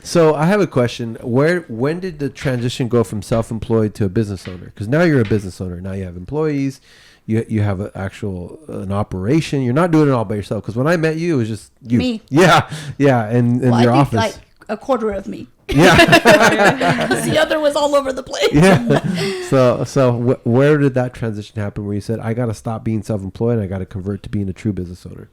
So I have a question. When did the transition go from self-employed to a business owner? Because now you're a business owner. Now you have employees. You have an operation. You're not doing it all by yourself. Because when I met you, it was just you. Me. Yeah, and Well, your I think office. like a quarter of me. Yeah. The other was all over the place. Yeah. So where did that transition happen? Where you said, I got to stop being self-employed and I got to convert to being a true business owner?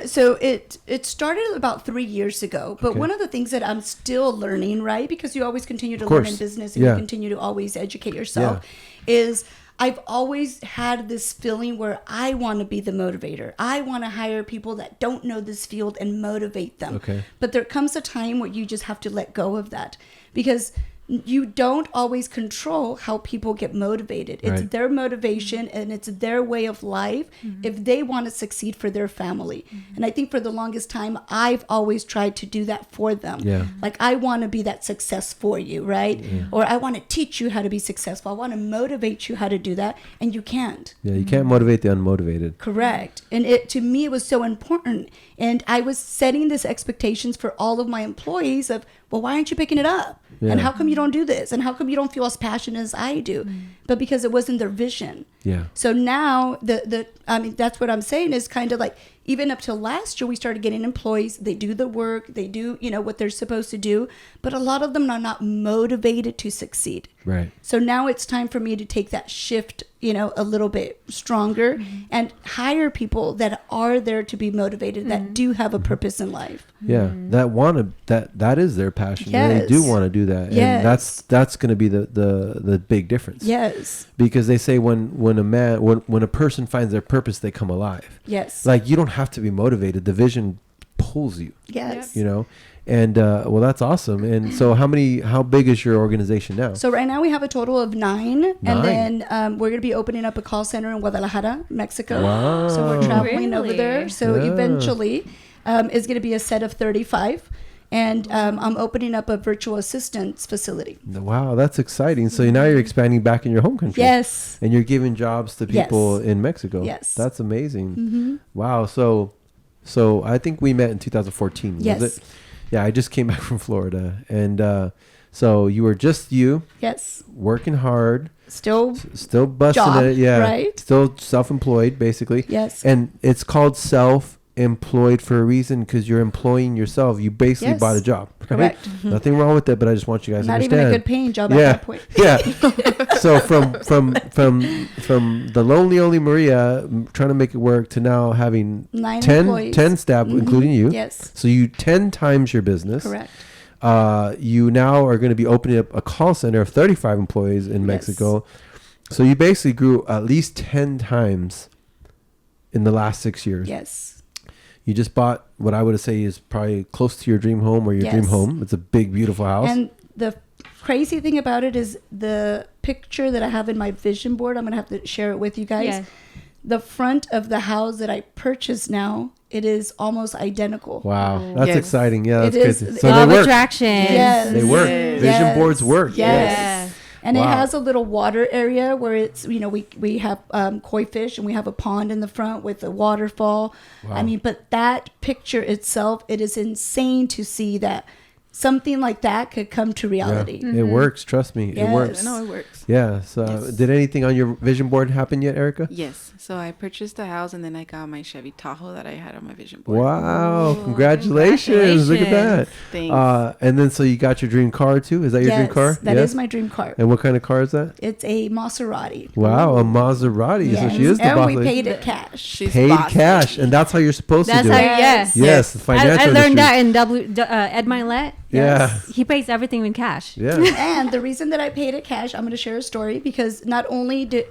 So it started about 3 years ago. But Okay. one of the things that I'm still learning, right? Because you always continue to Of learn course. in business and Yeah. you continue to always educate yourself, is I've always had this feeling where I want to be the motivator. I want to hire people that don't know this field and motivate them. Okay. But there comes a time where you just have to let go of that, because you don't always control how people get motivated. It's Right. their motivation and it's their way of life if they want to succeed for their family. And I think for the longest time, I've always tried to do that for them. Yeah. Like, I want to be that success for you, right? Or I want to teach you how to be successful. I want to motivate you how to do that. And you can't. Yeah, you can't motivate the unmotivated. Correct. And to me, it was so important. And I was setting this expectations for all of my employees of, well, why aren't you picking it up? Yeah. And how come you don't do this? And how come you don't feel as passionate as I do? But because it wasn't their vision. Yeah. So now that's what I'm saying is kind of like, even up till last year, we started getting employees. They do the work, they do, what they're supposed to do, but a lot of them are not motivated to succeed. Right. So now it's time for me to take that shift, a little bit stronger and hire people that are there to be motivated, that do have a purpose in life. Yeah, that is their passion. And they do Yes. want to do that, Yes. and that's going to be the big difference. Yes. Because they say when a person finds their purpose, they come alive. Yes. Like, you don't have to be motivated; the vision pulls you. Yes. And well, that's awesome. And so, how big is your organization now? So right now we have a total of 9. 9. And then we're going to be opening up a call center in Guadalajara, Mexico. Wow. So we're traveling over Really? there. So Yeah. eventually it's going to be a set of 35. And I'm opening up a virtual assistance facility. Wow, that's exciting. So now you're expanding back in your home country. Yes. And you're giving jobs to people in Mexico. Yes. That's amazing. Wow. So I think we met in 2014. Yes. Was it? Yeah, I just came back from Florida. And so you were just you, Yes. working hard, Still. still busting Job, it. Yeah. right? Still self-employed, basically. Yes. And it's called self-employed for a reason, because you're employing yourself. You basically Yes. bought a job. Right? Correct. Nothing wrong with it, but I just want you guys to Not understand. even a good paying job at Yeah. that point. Yeah. So from the lonely Maria trying to make it work to now having 9 10 employees. staff, including you. Yes. So you 10 times your business. Correct. You now are going to be opening up a call center of 35 employees in Mexico. So you basically grew at least 10 times in the last 6 years. Yes. You just bought what I would say is probably close to your dream home or your dream Yes. home. It's a big, beautiful house. And the crazy thing about it is the picture that I have in my vision board, I'm going to have to share it with you guys. Yeah. The front of the house that I purchased now, it is almost identical. Wow, that's Yes. exciting. Yeah, that's It is- crazy. So Law they of work. attraction. Yes. They work. Yes. Vision boards work. Yes. And Wow. it has a little water area where it's, we have koi fish and we have a pond in the front with a waterfall. Wow. I mean, but that picture itself, it is insane to see that something like that could come to reality. Yeah. It works. Trust me. It Yes. works. I know it works. Yeah. So Yes. did anything on your vision board happen yet, Erica? Yes. So I purchased a house and then I got my Chevy Tahoe that I had on my vision board. Wow. Ooh, Congratulations. Look at that. Thanks. And then so you got your dream car too? Is that your dream car? That is my dream car. And what kind of car is that? It's a Maserati. Wow. A Maserati. Yes. So she is the and boss we lady. paid it cash. She's Paid boss cash. lady. And that's how you're supposed That's to how, do it. yes. Yes. The financial I learned industry. that in Ed Milet. Yeah. He pays everything in cash. Yeah. And the reason that I paid it cash, I'm going to share a story, because not only do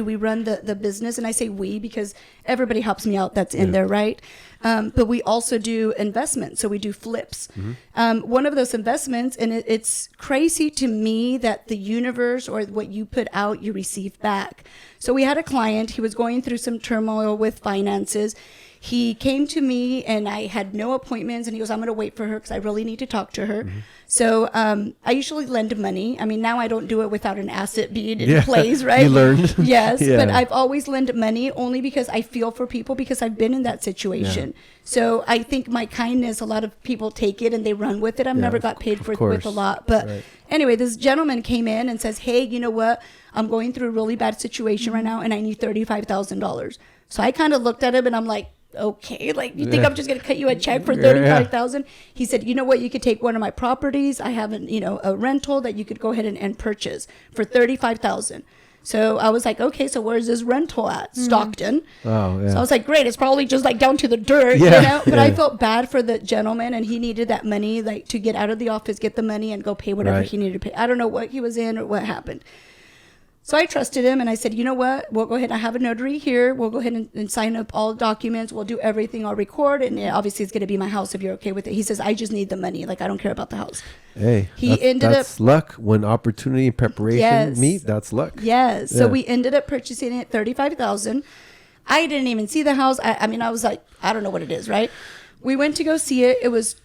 we run the business, and I say we because everybody helps me out that's in there, right? But we also do investments. So we do flips. One of those investments, and it's crazy to me that the universe or what you put out, you receive back. So we had a client, he was going through some turmoil with finances. He came to me and I had no appointments, and he goes, I'm going to wait for her because I really need to talk to her. So I usually lend money. I mean, now I don't do it without an asset being in place, right? You learned. Yes, Yeah. but I've always lent money only because I feel for people, because I've been in that situation. happen. So I think my kindness, a lot of people take it and they run with it. I've never got paid for with a lot. But anyway, this gentleman came in and says, hey, you know what? I'm going through a really bad situation right now and I need $35,000. So I kind of looked at him and I'm like, okay, like you think I'm just going to cut you a check for 35,000? He said, you know what? You could take one of my properties. I have a rental that you could go ahead and purchase for 35,000. So I was like, okay, so where's this rental at? Stockton. Oh, yeah. So I was like, great. It's probably just like down to the dirt, you know? But I felt bad for the gentleman and he needed that money, like to get out of the office, get the money and go pay whatever he needed to pay. I don't know what he was in or what happened. So I trusted him and I said, you know what? We'll go ahead. I have a notary here. We'll go ahead and sign up all documents. We'll do everything. I'll record. And obviously it's going to be my house if you're okay with it. He says, I just need the money. Like, I don't care about the house. Hey, that's luck. When opportunity and preparation meet, that's luck. Yes. So we ended up purchasing it, $35,000. I didn't even see the house. I mean, I was like, I don't know what it is, right? We went to go see it. It was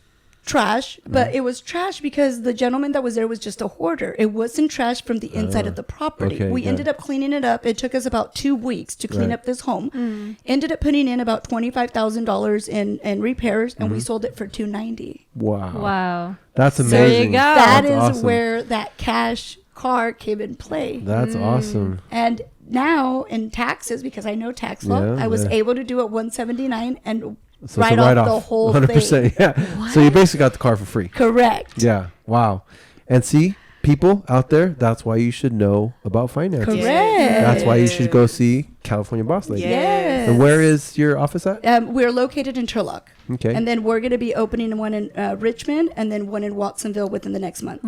trash, but it was trash because the gentleman that was there was just a hoarder. It wasn't trash from the inside of the property. Okay, we ended up cleaning it up. It took us about 2 weeks to clean up this home. Ended up putting in about $25,000 in repairs, and we sold it for $290,000. Wow. That's amazing. There you go. That is awesome. where that cash car came in play. That's awesome. And now in taxes, because I know tax law, I was able to do it 179 and So write off the whole 100%, thing. yeah. What? So you basically got the car for free. Correct. Yeah. Wow. And see, people out there, that's why you should know about finance. Correct. That's why you should go see California Boss Lady. Yes. And where is your office at? We're located in Turlock. Okay. And then we're going to be opening one in Richmond and then one in Watsonville within the next month.